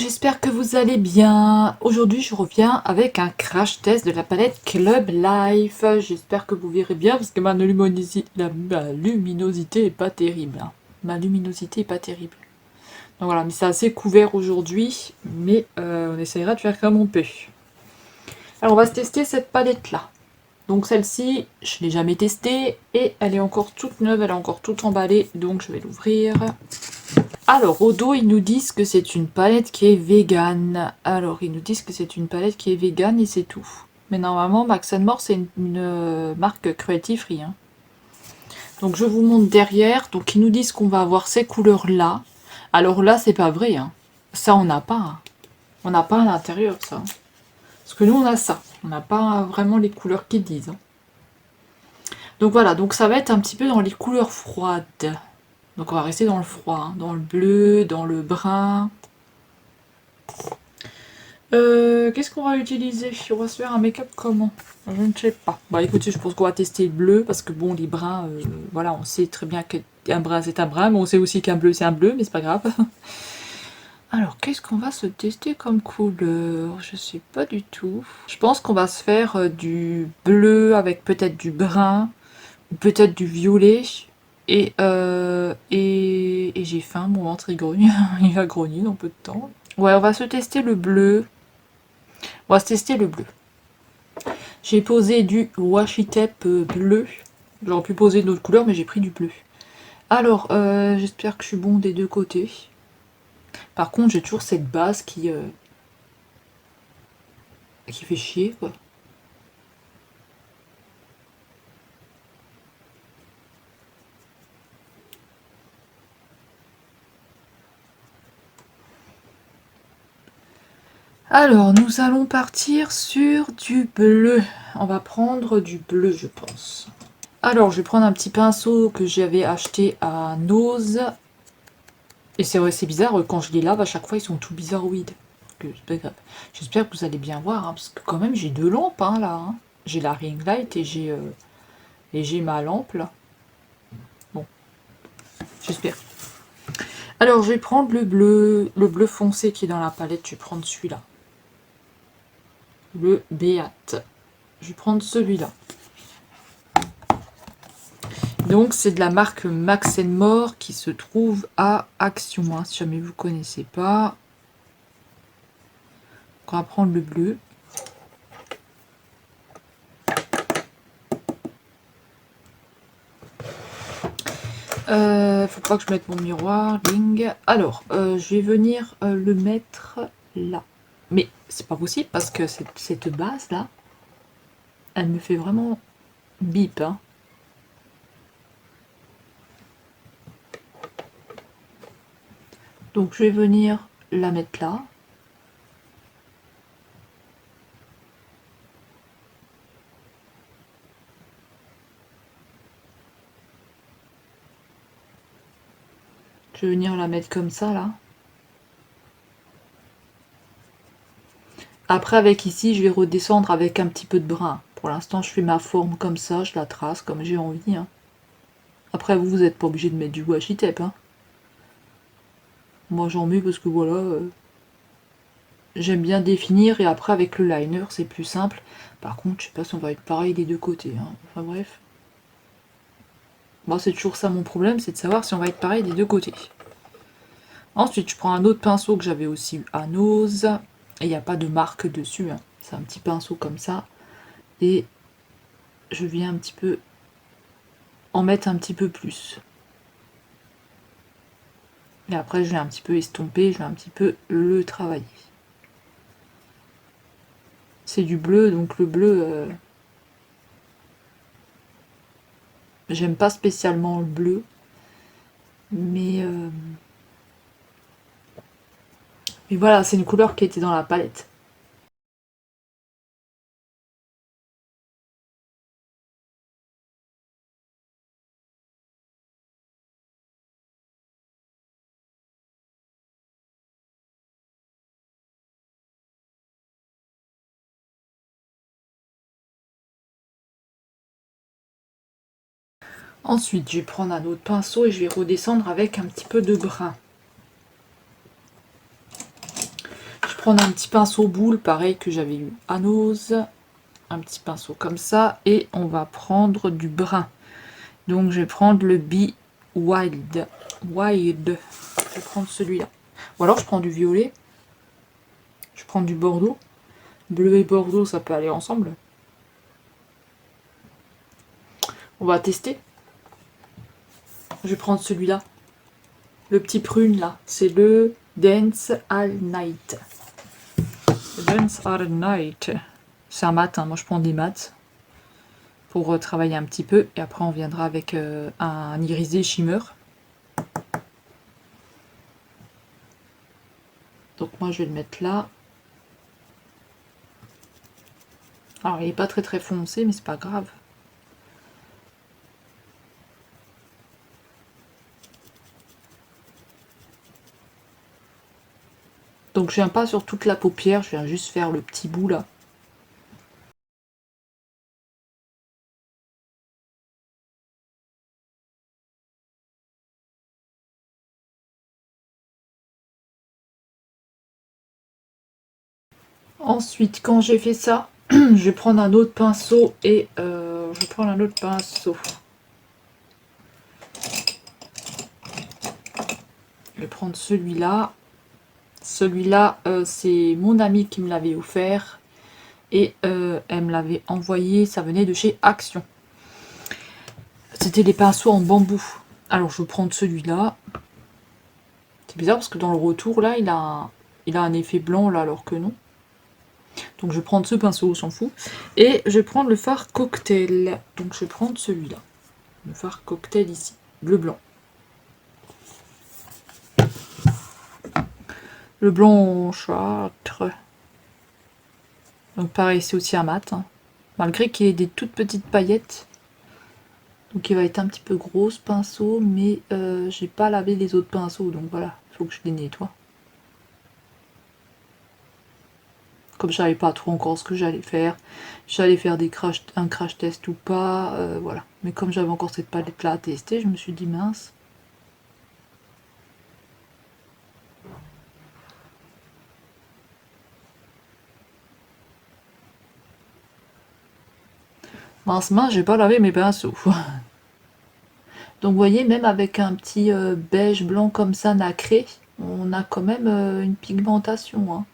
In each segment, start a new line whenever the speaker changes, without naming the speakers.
j'espère que vous allez bien. Aujourd'hui, je reviens avec un crash test de la palette Club Life. J'espère que vous verrez bien parce que ma luminosité est pas terrible, hein. Ma luminosité est pas terrible. Donc voilà, mais c'est assez couvert aujourd'hui, mais on essayera de faire comme on peut. Alors, on va se tester cette palette-là. Donc celle-ci, je ne l'ai jamais testée et elle est encore toute neuve, elle est encore toute emballée, donc je vais l'ouvrir. Alors, au dos, ils nous disent que c'est une palette qui est végane. Alors, ils nous disent que c'est une palette qui est végane et c'est tout. Mais normalement, Max More, c'est une marque cruelty free, hein. Donc, je vous montre derrière. Donc, ils nous disent qu'on va avoir ces couleurs-là. Alors là, c'est pas vrai, hein. Ça, on n'a pas, hein. On n'a pas à l'intérieur, ça. Parce que nous, on a ça. On n'a pas vraiment les couleurs qu'ils disent, hein. Donc voilà, donc ça va être un petit peu dans les couleurs froides. Donc on va rester dans le froid, hein. Dans le bleu, dans le brun. Qu'est-ce qu'on va utiliser? On va se faire un make-up comment? Je ne sais pas. Bah écoutez, je pense qu'on va tester le bleu, parce que bon, les bruns, voilà, on sait très bien qu'un brun c'est un brun, mais on sait aussi qu'un bleu c'est un bleu, mais c'est pas grave. Alors, qu'est-ce qu'on va se tester comme couleur? Je sais pas du tout. Je pense qu'on va se faire du bleu avec peut-être du brun, ou peut-être du violet. Et j'ai faim, mon ventre il grogne. Il va grogner dans peu de temps. Ouais, on va se tester le bleu. On va se tester le bleu. J'ai posé du washi tape bleu. J'aurais pu poser d'autres couleurs, mais j'ai pris du bleu. Alors, j'espère que je suis bon des deux côtés. Par contre, j'ai toujours cette base qui fait chier, quoi. Alors, nous allons partir sur du bleu. On va prendre du bleu, je pense. Alors, je vais prendre un petit pinceau que j'avais acheté à Nose. Et c'est vrai, c'est bizarre, quand je les lave, à chaque fois, ils sont tout bizarroïdes. J'espère que vous allez bien voir, hein, parce que quand même, j'ai deux lampes, hein, là, hein. J'ai la ring light et j'ai ma lampe, là. Bon, j'espère. Alors, je vais prendre le bleu foncé qui est dans la palette, je vais prendre celui-là. Le Beat. Je vais prendre celui-là. Donc, c'est de la marque Max More qui se trouve à Action, hein, si jamais vous connaissez pas. On va prendre le bleu. Faut pas que je mette mon miroir. Ling. Alors, je vais venir le mettre là. Mais c'est pas possible parce que cette base là, elle me fait vraiment bip, hein. Donc je vais venir la mettre là. Je vais venir la mettre comme ça là. Après avec ici, je vais redescendre avec un petit peu de brun. Pour l'instant, je fais ma forme comme ça, je la trace comme j'ai envie, hein. Après vous n'êtes pas obligé de mettre du washi tape, hein. Moi j'en mets parce que voilà, j'aime bien définir et après avec le liner c'est plus simple. Par contre, je sais pas si on va être pareil des deux côtés, hein. Enfin bref. Moi c'est toujours ça mon problème, c'est de savoir si on va être pareil des deux côtés. Ensuite, je prends un autre pinceau que j'avais aussi eu à Nose. Et il n'y a pas de marque dessus, hein. C'est un petit pinceau comme ça. Et je viens un petit peu en mettre un petit peu plus. Et après, je vais un petit peu estomper, je vais un petit peu le travailler. C'est du bleu, donc le bleu, j'aime pas spécialement le bleu. Mais voilà, c'est une couleur qui était dans la palette. Ensuite, je vais prendre un autre pinceau et je vais redescendre avec un petit peu de brun. prendre un petit pinceau boule, pareil que j'avais eu à Nose. Un petit pinceau comme ça. Et on va prendre du brun. Donc je vais prendre le Be Wild. Wild. Je vais prendre celui-là. Ou alors je prends du violet. Je prends du bordeaux. Bleu et bordeaux, ça peut aller ensemble. On va tester. Je vais prendre celui-là. Le petit prune là. C'est le Dance All Night. Dance All Night. C'est un mat, hein. Moi je prends des mats. Pour travailler un petit peu. Et après on viendra avec un irisé shimmer. Donc moi je vais le mettre là. Alors il n'est pas très foncé, mais c'est pas grave. Donc je viens pas sur toute la paupière, je viens juste faire le petit bout là. Ensuite, quand j'ai fait ça, je vais prendre un autre pinceau et je vais prendre un autre pinceau. Je vais prendre celui-là. Celui-là, c'est mon amie qui me l'avait offert et elle me l'avait envoyé. Ça venait de chez Action. C'était des pinceaux en bambou. Alors, je vais prendre celui-là. C'est bizarre parce que dans le retour, là, il a un effet blanc, là, alors que non. Donc je vais prendre ce pinceau, on s'en fout. Et je vais prendre le fard cocktail. Donc je vais prendre celui-là. Le fard cocktail ici. Bleu-blanc. Le blanchâtre. Donc pareil, c'est aussi un mat. Hein. Malgré qu'il ait des toutes petites paillettes. Donc il va être un petit peu gros ce pinceau. Mais j'ai pas lavé les autres pinceaux. Donc voilà, il faut que je les nettoie. Comme je savais pas trop encore ce que j'allais faire. J'allais faire un crash test ou pas. Voilà. Mais comme j'avais encore cette palette là à tester, je me suis dit mince. Mince, j'ai pas lavé mes pinceaux. Donc vous voyez, même avec un petit beige blanc comme ça nacré, on a quand même une pigmentation. Hein.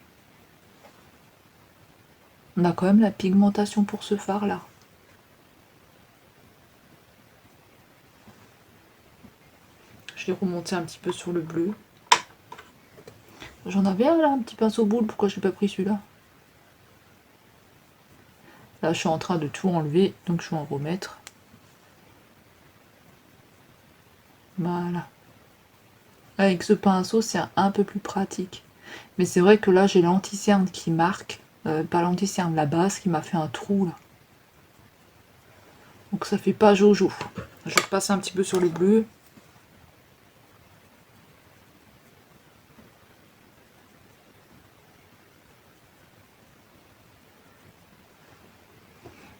On a quand même la pigmentation pour ce fard là. Je vais remonter un petit peu sur le bleu. J'en avais là, un petit pinceau boule, pourquoi je n'ai pas pris celui-là? Là je suis en train de tout enlever, donc je vais en remettre. Voilà. Avec ce pinceau, c'est un peu plus pratique. Mais c'est vrai que là, j'ai l'anti-cerne qui marque. Pas l'anti-cerne, la base qui m'a fait un trou là. Donc ça fait pas jojo. Je vais passer un petit peu sur le bleu.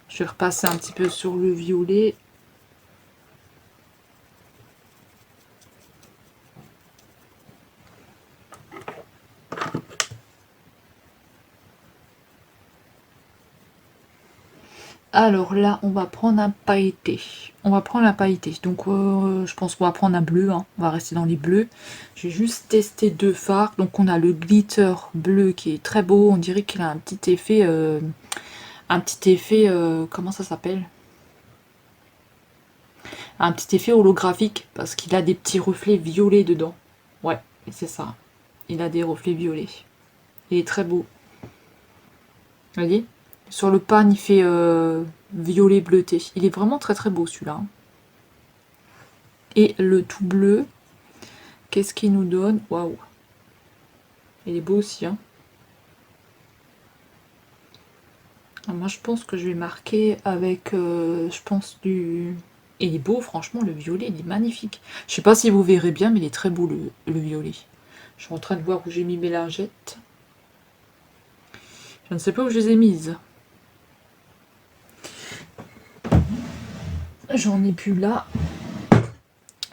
Je vais repasser un petit peu sur le violet. Alors là, on va prendre un pailleté. On va prendre un pailleté. Donc, je pense qu'on va prendre un bleu. Hein. On va rester dans les bleus. J'ai juste testé deux fards. Donc, on a le glitter bleu qui est très beau. On dirait qu'il a un petit effet... comment ça s'appelle? Un petit effet holographique. Parce qu'il a des petits reflets violets dedans. Ouais, c'est ça. Il a des reflets violets. Il est très beau. Vous voyez? Sur le pan, il fait violet bleuté. Il est vraiment très beau celui-là. Et le tout bleu, qu'est-ce qu'il nous donne? Waouh! Il est beau aussi. Hein. Alors moi, je pense que je vais marquer avec, je pense, du... Il est beau, franchement, le violet, il est magnifique. Je sais pas si vous verrez bien, mais il est très beau, le violet. Je suis en train de voir où j'ai mis mes lingettes. Je ne sais pas où je les ai mises. J'en ai plus là.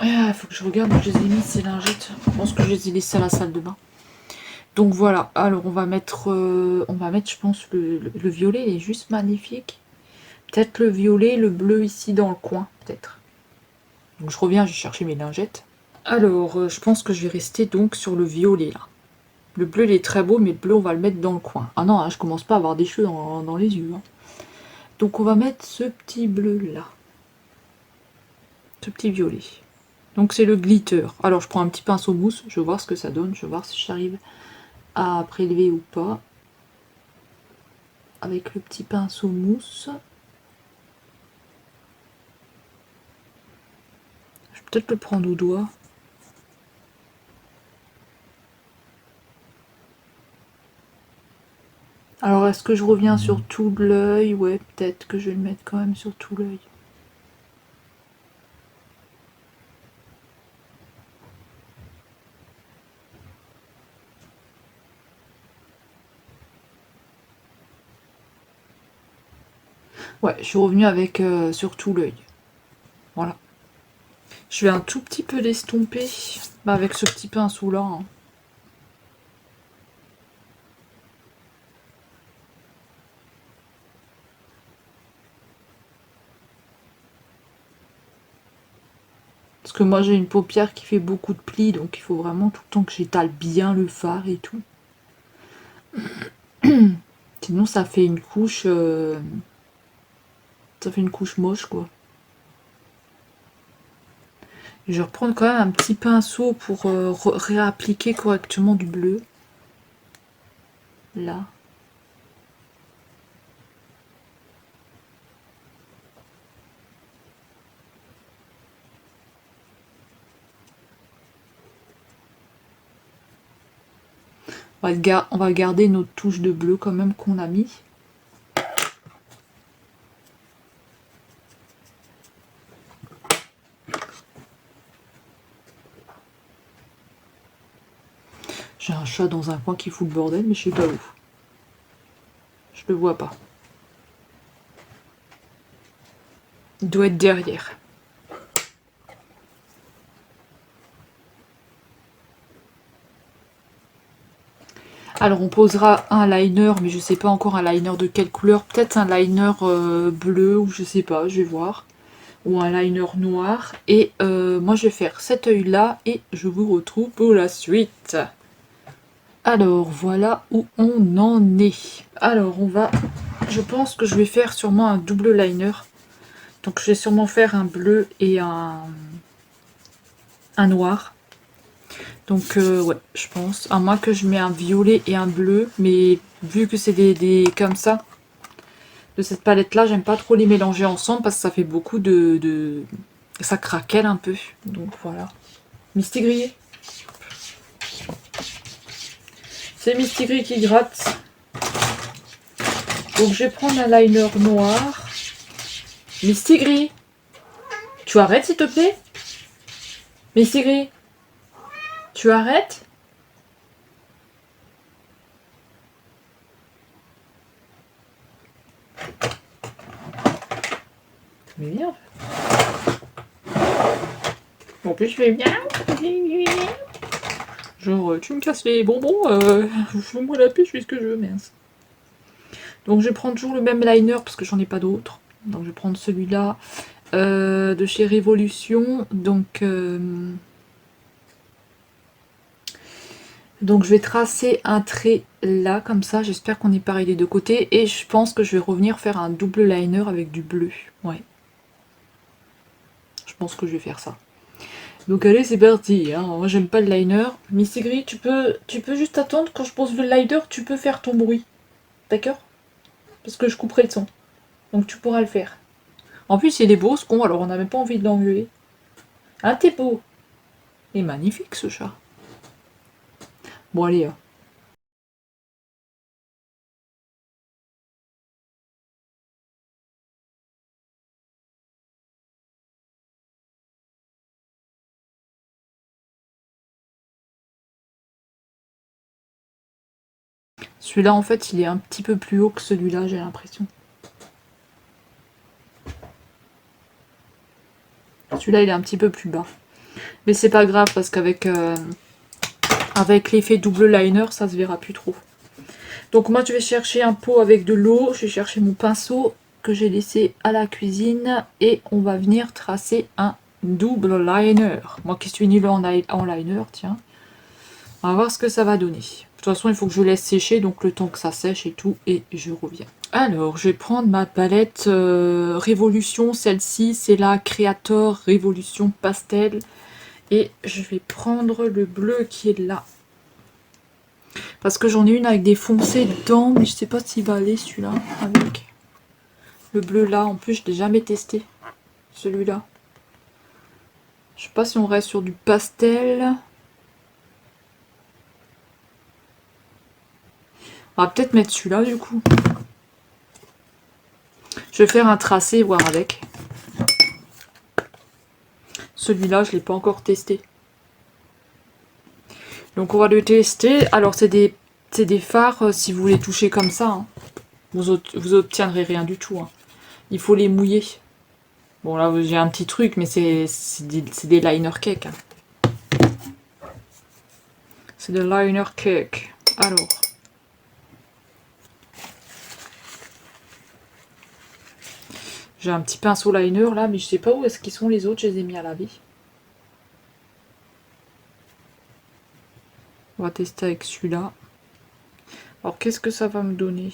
Il faut que je regarde où je les ai mis ces lingettes. Je pense que je les ai laissées à la salle de bain. Donc voilà, alors on va mettre, je pense, le violet, il est juste magnifique. Peut-être le violet, le bleu ici dans le coin, peut-être. Donc je reviens, j'ai cherché mes lingettes. Alors, je pense que je vais rester donc sur le violet, là. Le bleu, il est très beau, mais le bleu, on va le mettre dans le coin. Ah non, hein, je commence pas à avoir des cheveux dans les yeux. Hein. Donc on va mettre ce petit bleu-là. Ce petit violet. Donc c'est le glitter. Alors je prends un petit pinceau mousse, je vais voir ce que ça donne, je vais voir si j'arrive à prélever ou pas. Avec le petit pinceau mousse. Je vais peut-être le prendre au doigt. Alors est-ce que je reviens sur tout l'œil? Ouais, peut-être que je vais le mettre quand même sur tout l'œil. Ouais, je suis revenue avec sur tout l'œil. Voilà. Je vais un tout petit peu l'estomper avec ce petit pinceau là. Hein. Parce que moi j'ai une paupière qui fait beaucoup de plis, donc il faut vraiment tout le temps que j'étale bien le fard et tout. Sinon ça fait une couche... ça fait une couche moche quoi. Je vais reprendre quand même un petit pinceau pour réappliquer correctement du bleu. Là. On va garder notre touche de bleu quand même qu'on a mis. J'ai un chat dans un coin qui fout le bordel, mais je sais pas où. Je le vois pas. Il doit être derrière. Alors on posera un liner, mais je sais pas encore un liner de quelle couleur. Peut-être un liner bleu ou je sais pas, je vais voir. Ou un liner noir. Et moi je vais faire cet œil là et je vous retrouve pour la suite. Alors voilà où on en est. Alors on va... Je pense que je vais faire sûrement un double liner. Donc je vais sûrement faire un bleu et un noir. Donc ouais, je pense. À moins que je mets un violet et un bleu. Mais vu que c'est des comme ça, de cette palette là, j'aime pas trop les mélanger ensemble parce que ça fait beaucoup de... Ça craquelle un peu. Donc voilà. Mistigris. C'est Mistigris qui gratte. Donc je vais prendre un liner noir. Mistigris. Tu arrêtes s'il te plaît? Mistigris. Tu arrêtes? Mais bien. En plus je fais bien. Genre tu me casses les bonbons, fais-moi la paix, je fais ce que je veux, mince. Donc je vais prendre toujours le même liner parce que j'en ai pas d'autres. Donc je vais prendre celui-là de chez Révolution. Donc je vais tracer un trait là comme ça. J'espère qu'on est pareil des deux côtés. Et je pense que je vais revenir faire un double liner avec du bleu. Ouais. Je pense que je vais faire ça. Donc allez, c'est parti. Hein. Moi j'aime pas le liner. Mistigris, tu peux juste attendre quand je pose le liner, tu peux faire ton bruit. D'accord? Parce que je couperai le son. Donc tu pourras le faire. En plus, il est beau ce con, alors on n'a même pas envie de l'engueuler. Ah, t'es beau. Il est magnifique ce chat. Bon, allez. Celui-là, en fait, il est un petit peu plus haut que celui-là, j'ai l'impression. Celui-là, il est un petit peu plus bas. Mais c'est pas grave, parce qu'avec Avec l'effet double liner, ça se verra plus trop. Donc moi je vais chercher un pot avec de l'eau, je vais chercher mon pinceau que j'ai laissé à la cuisine et on va venir tracer un double liner. Moi qui suis nulle en liner, tiens. On va voir ce que ça va donner. De toute façon il faut que je laisse sécher, donc le temps que ça sèche et tout, et je reviens. Alors je vais prendre ma palette Révolution, celle-ci c'est la Creator Révolution Pastel. Et je vais prendre le bleu qui est là. Parce que j'en ai une avec des foncés dedans, mais je sais pas s'il va aller celui-là avec. Le bleu là, en plus je l'ai jamais testé. Celui-là. Je sais pas si on reste sur du pastel. On va peut-être mettre celui-là du coup. Je vais faire un tracé et voir avec. Celui-là, je ne l'ai pas encore testé. Donc on va le tester. Alors c'est des fards, si vous les touchez comme ça, hein, vous obtiendrez rien du tout. Hein. Il faut les mouiller. Bon là j'ai un petit truc, mais c'est des liner cake. Hein. C'est des liner cake. Alors. J'ai un petit pinceau liner là, mais je sais pas où est-ce qu'ils sont les autres, je les ai mis à laver. On va tester avec celui-là. Alors qu'est-ce que ça va me donner?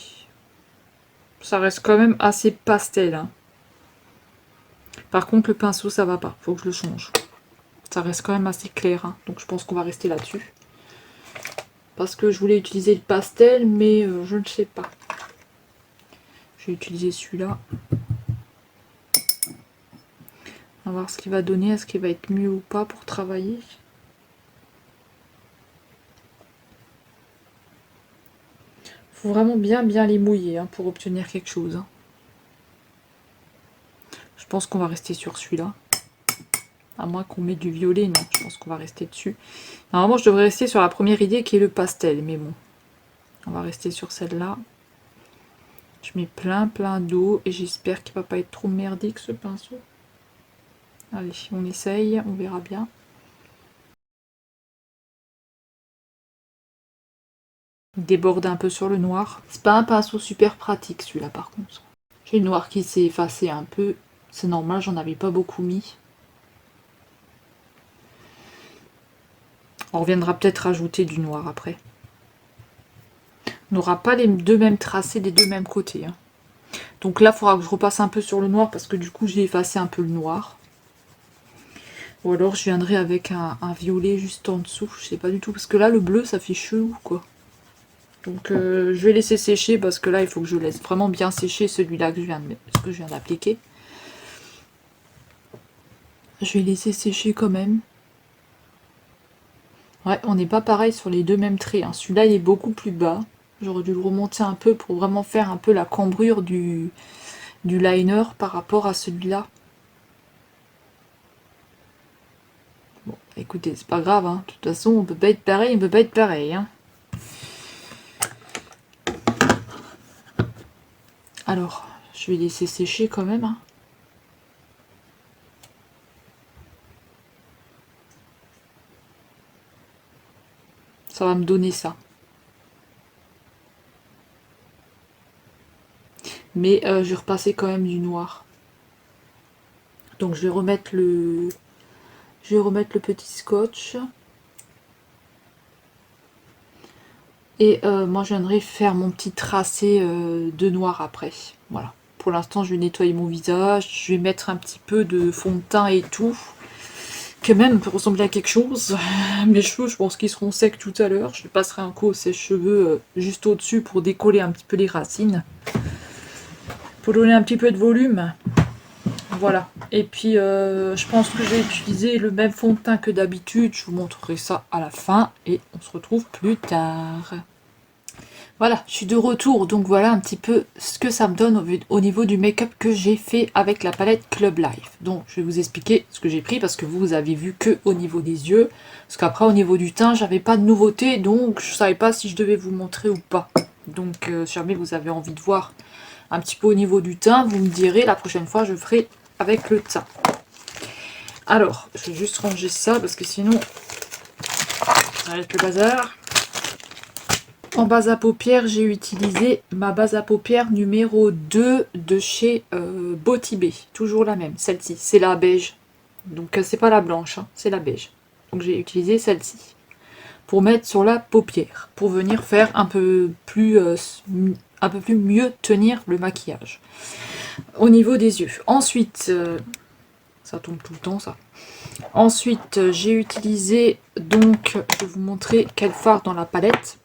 Ça reste quand même assez pastel. Hein. Par contre le pinceau ça va pas, faut que je le change. Ça reste quand même assez clair, hein. Donc je pense qu'on va rester là-dessus. Parce que je voulais utiliser le pastel, mais je ne sais pas. Je vais utiliser celui-là. On va voir ce qu'il va donner, est-ce qu'il va être mieux ou pas pour travailler. Faut vraiment bien les mouiller hein, pour obtenir quelque chose. Hein. Je pense qu'on va rester sur celui-là. À moins qu'on mette du violet, non, je pense qu'on va rester dessus. Normalement, je devrais rester sur la première idée qui est le pastel, mais bon. On va rester sur celle-là. Je mets plein d'eau et j'espère qu'il va pas être trop merdique ce pinceau. Allez, on essaye, on verra bien. Il déborde un peu sur le noir. C'est pas un pinceau super pratique celui-là par contre. J'ai le noir qui s'est effacé un peu. C'est normal, j'en avais pas beaucoup mis. On reviendra peut-être rajouter du noir après. On n'aura pas les deux mêmes tracés des deux mêmes côtés. Hein. Donc là, il faudra que je repasse un peu sur le noir parce que du coup, j'ai effacé un peu le noir. Ou alors, je viendrai avec un violet juste en dessous. Je sais pas du tout parce que là, le bleu, ça fait chelou quoi. Donc je vais laisser sécher parce que là il faut que je laisse vraiment bien sécher celui-là que je viens d'appliquer. Je vais laisser sécher quand même. Ouais, on n'est pas pareil sur les deux mêmes traits. Hein. Celui-là il est beaucoup plus bas. J'aurais dû le remonter un peu pour vraiment faire un peu la cambrure du liner par rapport à celui-là. Bon, écoutez, c'est pas grave. Hein. De toute façon, on peut pas être pareil, on peut pas être pareil. Hein. Alors, je vais laisser sécher quand même. Hein. Ça va me donner ça. Mais je vais repasser quand même du noir. Donc je vais remettre le petit scotch. Et moi, je viendrai faire mon petit tracé de noir après. Voilà. Pour l'instant, je vais nettoyer mon visage. Je vais mettre un petit peu de fond de teint et tout. Que même peut ressembler à quelque chose. Mes cheveux, je pense qu'ils seront secs tout à l'heure. Je passerai un coup au sèche-cheveux juste au-dessus pour décoller un petit peu les racines. Pour donner un petit peu de volume. Voilà. Et puis, je pense que je vais utiliser le même fond de teint que d'habitude. Je vous montrerai ça à la fin. Et on se retrouve plus tard. Voilà, je suis de retour, donc voilà un petit peu ce que ça me donne au niveau du make-up que j'ai fait avec la palette Club Life. Donc je vais vous expliquer ce que j'ai pris parce que vous avez vu que au niveau des yeux. Parce qu'après au niveau du teint, j'avais pas de nouveauté, donc je savais pas si je devais vous montrer ou pas. Donc si jamais vous avez envie de voir un petit peu au niveau du teint, vous me direz, la prochaine fois je ferai avec le teint. Alors, je vais juste ranger ça parce que sinon avec le bazar. En base à paupières, j'ai utilisé ma base à paupières numéro 2 de chez Botibé. Toujours la même, celle-ci. C'est la beige. Donc c'est pas la blanche, hein, c'est la beige. Donc j'ai utilisé celle-ci. Pour mettre sur la paupière. Pour venir faire un peu plus mieux tenir le maquillage. Au niveau des yeux. Ensuite, ça tombe tout le temps ça. Ensuite, j'ai utilisé, donc, je vais vous montrer quel fard dans la palette.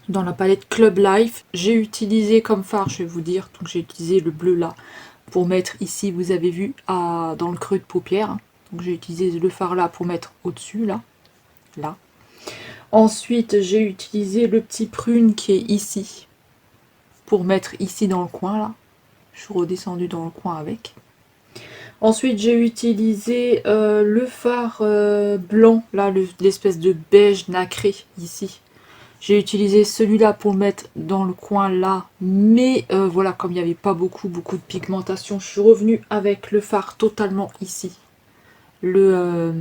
Dans la palette Club Life, j'ai utilisé comme fard, je vais vous dire, donc j'ai utilisé le bleu là, pour mettre ici, vous avez vu, dans le creux de paupière. Donc j'ai utilisé le fard là pour mettre au-dessus, là. Ensuite, j'ai utilisé le petit prune qui est ici, pour mettre ici dans le coin, là. Je suis redescendue dans le coin avec. Ensuite, j'ai utilisé le fard blanc, là, l'espèce de beige nacré, ici. J'ai utilisé celui-là pour le mettre dans le coin là, mais voilà, comme il n'y avait pas beaucoup de pigmentation, je suis revenue avec le fard totalement ici. Le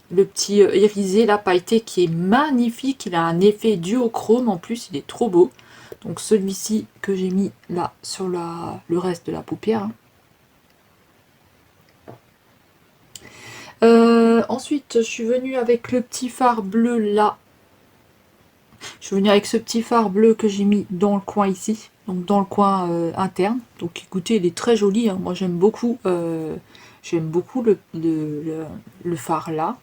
petit irisé, là, pailleté, qui est magnifique, il a un effet duochrome en plus, il est trop beau. Donc celui-ci que j'ai mis là sur le reste de la paupière. Ensuite, je suis venue avec le petit fard bleu là. Je suis venue avec ce petit fard bleu que j'ai mis dans le coin ici, donc dans le coin interne. Donc écoutez, il est très joli, hein. Moi j'aime beaucoup le fard là.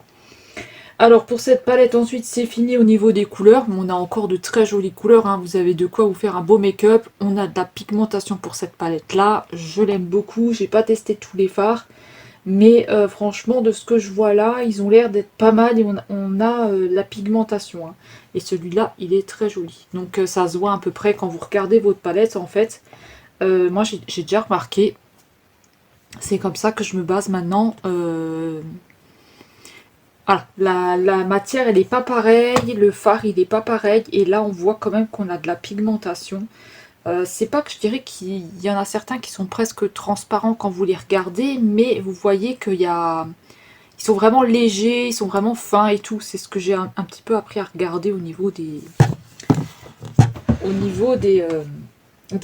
Alors pour cette palette ensuite c'est fini au niveau des couleurs, mais on a encore de très jolies couleurs, hein. Vous avez de quoi vous faire un beau make-up. On a de la pigmentation pour cette palette là, je l'aime beaucoup, j'ai pas testé tous les fards. Mais franchement, de ce que je vois là, ils ont l'air d'être pas mal et on a la pigmentation. Hein. Et celui-là, il est très joli. Donc ça se voit à peu près quand vous regardez votre palette en fait. Moi, j'ai déjà remarqué. C'est comme ça que je me base maintenant. Voilà, la matière, elle n'est pas pareille. Le fard, il n'est pas pareil. Et là, on voit quand même qu'on a de la pigmentation. C'est pas que je dirais qu'il y en a certains qui sont presque transparents quand vous les regardez, mais vous voyez qu'ils sont vraiment légers, ils sont vraiment fins et tout. C'est ce que j'ai un petit peu appris à regarder au niveau des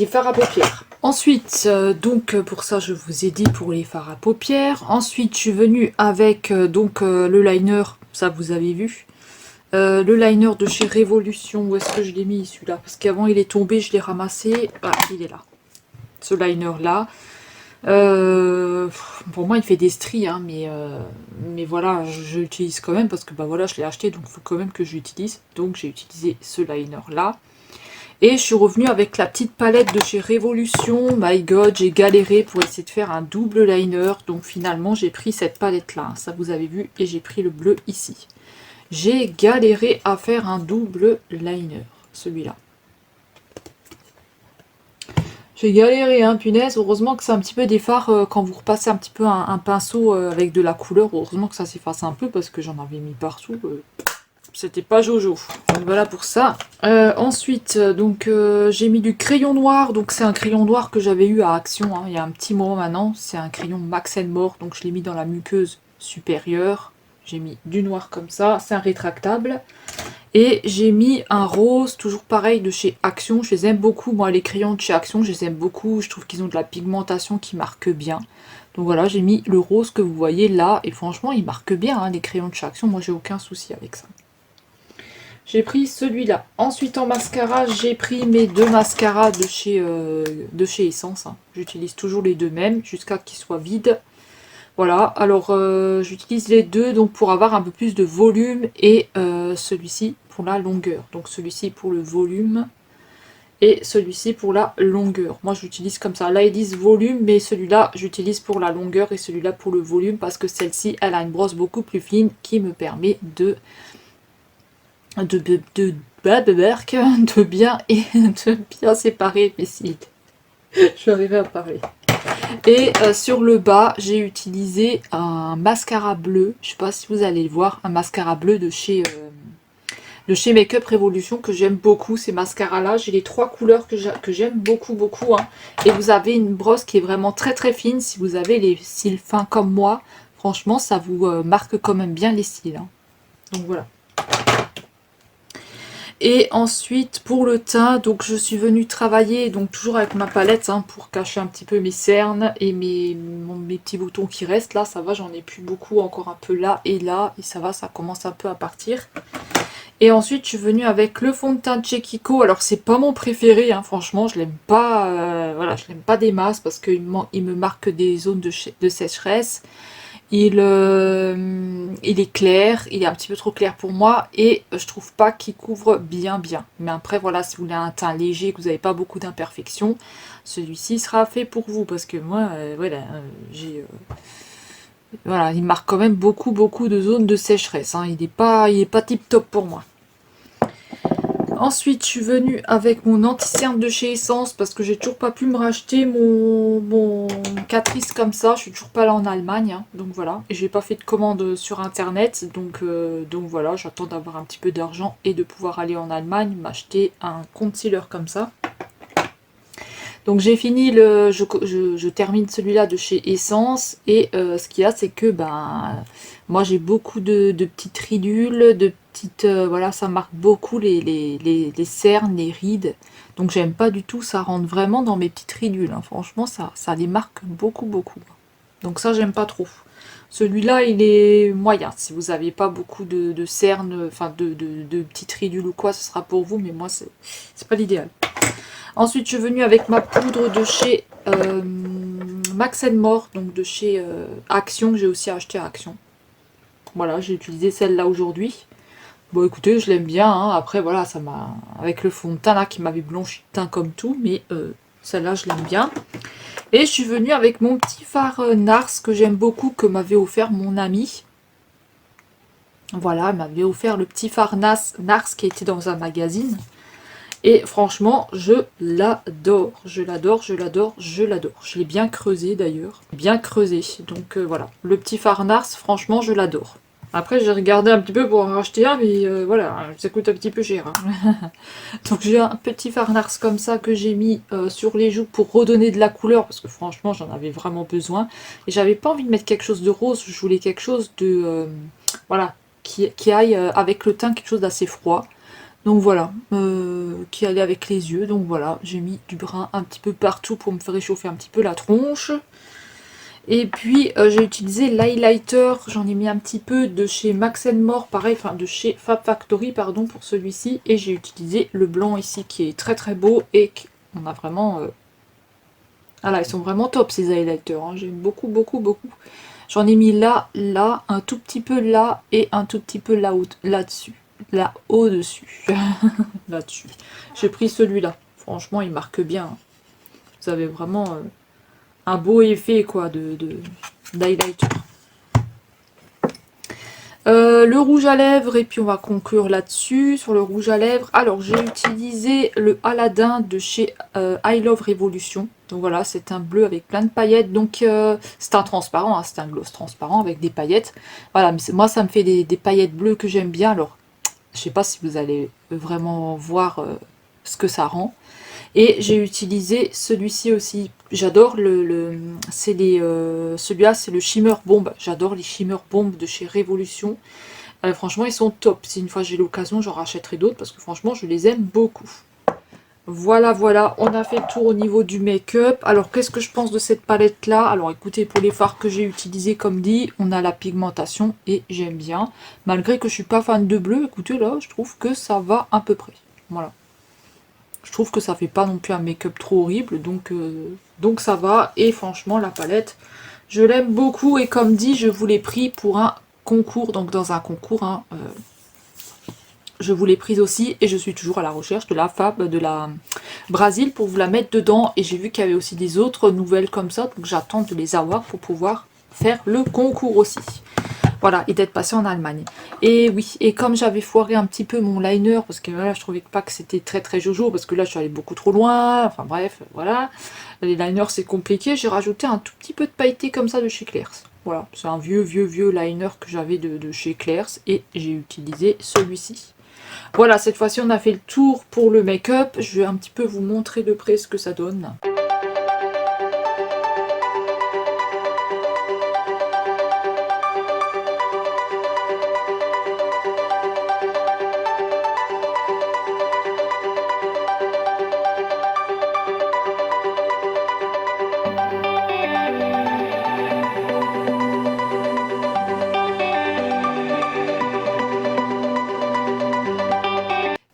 fards à paupières. Ensuite, donc pour ça je vous ai dit pour les fards à paupières. Ensuite je suis venue avec le liner, ça vous avez vu. Le liner de chez Révolution, où est-ce que je l'ai mis celui-là? Parce qu'avant il est tombé, je l'ai ramassé. Voilà, il est là. Ce liner là. Pour moi il fait des stries, hein, mais voilà, je l'utilise quand même parce que bah voilà, je l'ai acheté, donc il faut quand même que je l'utilise. Donc j'ai utilisé ce liner là. Et je suis revenue avec la petite palette de chez Révolution. My God, j'ai galéré pour essayer de faire un double liner. Donc finalement j'ai pris cette palette là, ça vous avez vu, et j'ai pris le bleu ici. J'ai galéré à faire un double liner, celui-là. J'ai galéré, hein, punaise. Heureusement que c'est un petit peu des fards, quand vous repassez un petit peu un pinceau avec de la couleur. Heureusement que ça s'efface un peu parce que j'en avais mis partout. C'était pas jojo. Donc voilà pour ça. Ensuite, j'ai mis du crayon noir. Donc c'est un crayon noir que j'avais eu à Action, hein, il y a un petit moment maintenant. C'est un crayon Max & More. Donc je l'ai mis dans la muqueuse supérieure. J'ai mis du noir comme ça, c'est un rétractable. Et j'ai mis un rose, toujours pareil, de chez Action. Je les aime beaucoup, moi les crayons de chez Action, je les aime beaucoup. Je trouve qu'ils ont de la pigmentation qui marque bien. Donc voilà, j'ai mis le rose que vous voyez là. Et franchement, il marque bien, hein, les crayons de chez Action. Moi, j'ai aucun souci avec ça. J'ai pris celui-là. Ensuite, en mascara, j'ai pris mes deux mascaras de chez Essence. Hein. J'utilise toujours les deux mêmes, jusqu'à qu'ils soient vides. Voilà, alors j'utilise les deux donc pour avoir un peu plus de volume et celui-ci pour la longueur. Donc celui-ci pour le volume et celui-ci pour la longueur. Moi j'utilise comme ça, là ils disent volume, mais celui-là j'utilise pour la longueur et celui-là pour le volume parce que celle-ci elle a une brosse beaucoup plus fine qui me permet de bien séparer mes cils. Je vais arriver à parler. Et sur le bas, j'ai utilisé un mascara bleu. Je ne sais pas si vous allez le voir. Un mascara bleu de chez Make-up Revolution que j'aime beaucoup. Ces mascaras-là, j'ai les trois couleurs que j'aime beaucoup. Hein. Et vous avez une brosse qui est vraiment très très fine. Si vous avez les cils fins comme moi, franchement, ça vous marque quand même bien les cils. Hein. Donc voilà. Et ensuite pour le teint, donc je suis venue travailler donc toujours avec ma palette hein, pour cacher un petit peu mes cernes et mes petits boutons qui restent. Là ça va, j'en ai plus beaucoup, encore un peu là et ça va, ça commence un peu à partir. Et ensuite je suis venue avec le fond de teint de chez Kiko. Alors c'est pas mon préféré hein, franchement je l'aime pas, voilà, je l'aime pas des masses parce qu'il me marque des zones de sécheresse. Il est clair, il est un petit peu trop clair pour moi et je trouve pas qu'il couvre bien. Mais après voilà, si vous voulez un teint léger, que vous n'avez pas beaucoup d'imperfections, celui-ci sera fait pour vous parce que moi, voilà, voilà, il marque quand même beaucoup de zones de sécheresse. Hein. Il est pas tip top pour moi. Ensuite, je suis venue avec mon anti-cerne de chez Essence parce que j'ai toujours pas pu me racheter mon Catrice comme ça. Je suis toujours pas là en Allemagne, hein, donc voilà. Et j'ai pas fait de commande sur internet, donc voilà. J'attends d'avoir un petit peu d'argent et de pouvoir aller en Allemagne m'acheter un concealer comme ça. Donc j'ai fini je termine celui-là de chez Essence et ce qu'il y a c'est que moi j'ai beaucoup de petites ridules, de petites voilà ça marque beaucoup les cernes, les rides. Donc j'aime pas du tout, ça rentre vraiment dans mes petites ridules. Hein. Franchement ça les marque beaucoup. Donc ça j'aime pas trop. Celui-là il est moyen. Si vous n'avez pas beaucoup de cernes, enfin de petites ridules ou quoi, ce sera pour vous, mais moi c'est pas l'idéal. Ensuite, je suis venue avec ma poudre de chez Max More, donc de chez Action, que j'ai aussi acheté à Action. Voilà, j'ai utilisé celle-là aujourd'hui. Bon, écoutez, je l'aime bien. Hein. Après, voilà, ça m'a... Avec le fond de teint, là, qui m'avait blanchi le teint comme tout. Mais celle-là, je l'aime bien. Et je suis venue avec mon petit fard Nars, que j'aime beaucoup, que m'avait offert mon ami. Voilà, elle m'avait offert le petit fard Nars qui était dans un magazine. Et franchement, je l'adore. Je l'adore. Je l'ai bien creusé d'ailleurs. Bien creusé. Donc voilà. Le petit fard Nars, franchement, je l'adore. Après, j'ai regardé un petit peu pour en racheter un, mais voilà, ça coûte un petit peu cher. Hein. Donc j'ai un petit fard Nars comme ça que j'ai mis sur les joues pour redonner de la couleur, parce que franchement, j'en avais vraiment besoin. Et j'avais pas envie de mettre quelque chose de rose, je voulais quelque chose de... voilà, qui aille avec le teint, quelque chose d'assez froid. Donc voilà, qui allait avec les yeux. Donc voilà, j'ai mis du brun un petit peu partout pour me faire réchauffer un petit peu la tronche. Et puis j'ai utilisé l'highlighter, j'en ai mis un petit peu de chez Max More, pareil, enfin de chez Fab Factory, pardon, pour celui-ci. Et j'ai utilisé le blanc ici qui est très beau et on a vraiment... Ah là, ils sont vraiment top ces highlighters, hein. J'aime beaucoup. J'en ai mis là, un tout petit peu là et un tout petit peu là-dessus. Là au-dessus. Là-dessus. J'ai pris celui-là. Franchement, il marque bien. Vous avez vraiment un beau effet quoi d'highlighter. Le rouge à lèvres, et puis on va conclure là-dessus, sur le rouge à lèvres. Alors, j'ai utilisé le Aladdin de chez I Love Revolution. Donc voilà, c'est un bleu avec plein de paillettes. Donc, c'est un transparent, hein, c'est un gloss transparent avec des paillettes. Voilà, mais moi, ça me fait des paillettes bleues que j'aime bien. Alors, je sais pas si vous allez vraiment voir ce que ça rend. Et j'ai utilisé celui-ci aussi. J'adore celui-là, c'est le Shimmer Bomb. J'adore les Shimmer Bomb de chez Révolution. Franchement, ils sont top. Si une fois j'ai l'occasion, j'en rachèterai d'autres parce que franchement, je les aime beaucoup. Voilà, on a fait le tour au niveau du make-up. Alors, qu'est-ce que je pense de cette palette-là? Alors, écoutez, pour les fards que j'ai utilisés, comme dit, on a la pigmentation et j'aime bien. Malgré que je suis pas fan de bleu, écoutez, là, je trouve que ça va à peu près. Voilà. Je trouve que ça fait pas non plus un make-up trop horrible, donc ça va. Et franchement, la palette, je l'aime beaucoup. Et comme dit, je vous l'ai pris pour un concours, donc dans un concours, hein, je vous l'ai prise aussi. Et je suis toujours à la recherche de la Fab, de la Brasil pour vous la mettre dedans. Et j'ai vu qu'il y avait aussi des autres nouvelles comme ça, donc j'attends de les avoir pour pouvoir faire le concours aussi. Voilà, et d'être passé en Allemagne. Et oui, et comme j'avais foiré un petit peu mon liner, parce que voilà, je trouvais pas que c'était très jojo, parce que là je suis allée beaucoup trop loin, enfin bref, voilà. Les liners c'est compliqué, j'ai rajouté un tout petit peu de pailleté comme ça de chez Claire's. Voilà, c'est un vieux liner que j'avais de chez Claire's, et j'ai utilisé celui-ci. Voilà, cette fois-ci on a fait le tour pour le make-up, je vais un petit peu vous montrer de près ce que ça donne.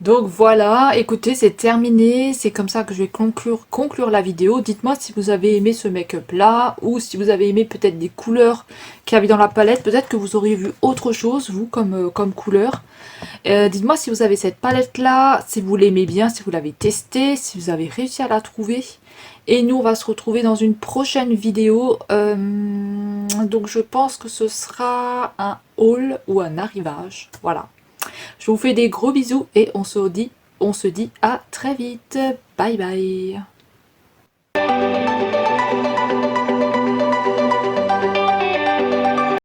Donc voilà, écoutez, c'est terminé, c'est comme ça que je vais conclure la vidéo. Dites-moi si vous avez aimé ce make-up là, ou si vous avez aimé peut-être des couleurs qu'il y avait dans la palette, peut-être que vous auriez vu autre chose, vous, comme couleur. Dites-moi si vous avez cette palette là, si vous l'aimez bien, si vous l'avez testée, si vous avez réussi à la trouver. Et nous, on va se retrouver dans une prochaine vidéo. Donc je pense que ce sera un haul ou un arrivage. Voilà. Je vous fais des gros bisous et on se dit à très vite. Bye bye.